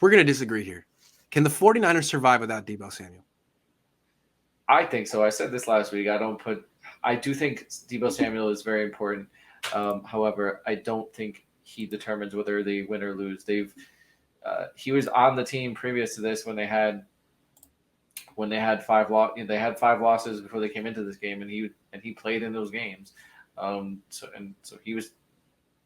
We're going to disagree here. Can the 49ers survive without Deebo Samuel? I think so. I said this last week. I do think Deebo Samuel is very important. However, I don't think he determines whether they win or lose. He was on the team previous to this when they had they had 5 losses before they came into this game, and he played in those games. So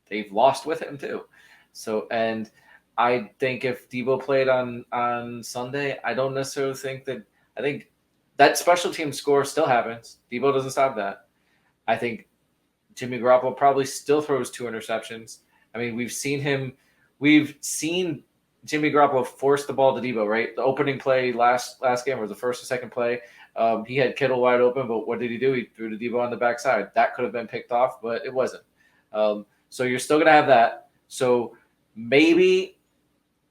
they've lost with him too. So, and I think if Deebo played on Sunday, I don't necessarily think that. I think that special team score still happens. Deebo doesn't stop that. I think Jimmy Garoppolo probably still throws 2 interceptions. I mean, we've seen Jimmy Garoppolo force the ball to Deebo, right? The opening play last game, or the first or second play, he had Kittle wide open, but what did he do? He threw to Deebo on the backside. That could have been picked off, but it wasn't. So you're still going to have that. So maybe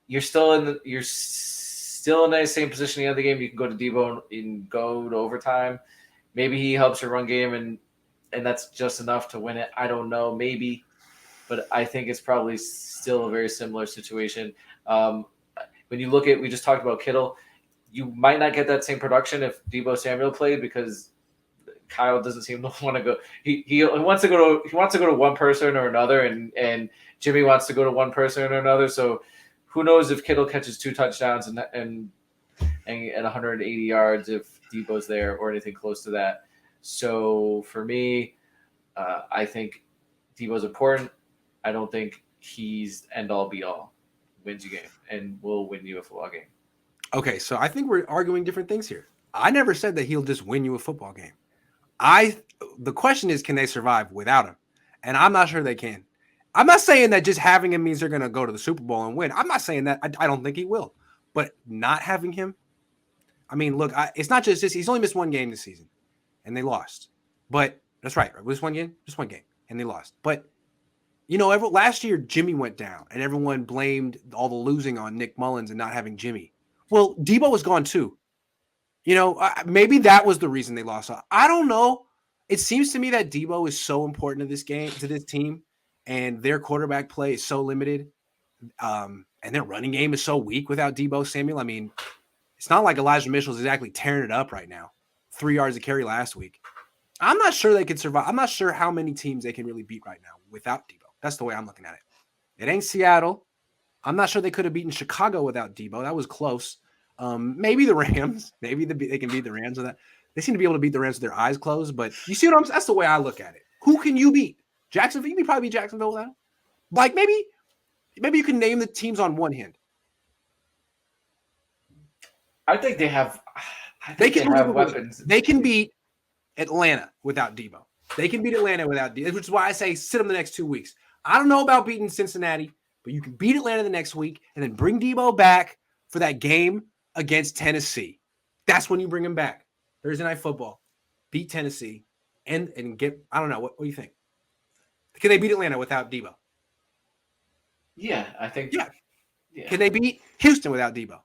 you're still in the same position at the end of the game. You can go to Deebo and go to overtime. Maybe he helps your run game, and that's just enough to win it. I don't know, maybe, but I think it's probably still a very similar situation. When you look at, we just talked about Kittle, you might not get that same production if Deebo Samuel played, because Kyle doesn't seem to want to go. He wants to go to one person or another, and Jimmy wants to go to one person or another. So who knows if Kittle catches 2 touchdowns and 180 yards if Deebo's there, or anything close to that. So for me, I think Deebo's important. I don't think he's end all be all. Wins you game and will win you a football game. Okay, so I think we're arguing different things here. I never said that he'll just win you a football game. The question is, can they survive without him? And I'm not sure they can. I'm not saying that just having him means they're going to go to the Super Bowl and win. I'm not saying that. I don't think he will. But not having him, I mean, look, it's not just this. He's only missed 1 game this season, and they lost. But that's right. Just 1 game? Just 1 game, and they lost. But last year, Jimmy went down, and everyone blamed all the losing on Nick Mullins and not having Jimmy. Well, Deebo was gone too. Maybe that was the reason they lost. I don't know. It seems to me that Deebo is so important to this team, and their quarterback play is so limited, and their running game is so weak without Deebo Samuel. I mean, it's not like Elijah Mitchell's exactly tearing it up right now. 3 yards a carry last week. I'm not sure they could survive. I'm not sure how many teams they can really beat right now without Deebo. That's the way I'm looking at it. It ain't Seattle. I'm not sure they could have beaten Chicago without Deebo. That was close. Maybe the Rams. Maybe they can beat the Rams with that. They seem to be able to beat the Rams with their eyes closed. But you see what I'm saying? That's the way I look at it. Who can you beat? Jacksonville? You can probably beat Jacksonville without him. Like maybe you can name the teams on one hand. I think they have. They have weapons. They can beat Atlanta without Deebo. They can beat Atlanta without Deebo, which is why I say sit them the next 2 weeks. I don't know about beating Cincinnati, but you can beat Atlanta the next week and then bring Deebo back for that game against Tennessee. That's when you bring him back. Thursday Night Football. Beat Tennessee and get, I don't know. What do you think? Can they beat Atlanta without Deebo? Yeah, I think. Yeah. Can they beat Houston without Deebo?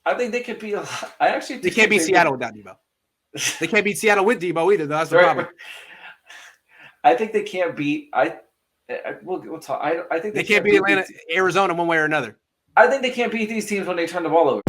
I think they could beat a lot. They can't beat Seattle without Deebo. They can't beat Seattle with Deebo either. That's the problem. I think they can't beat. We'll talk. I think they can't beat Atlanta, Arizona, one way or another. I think they can't beat these teams when they turn the ball over.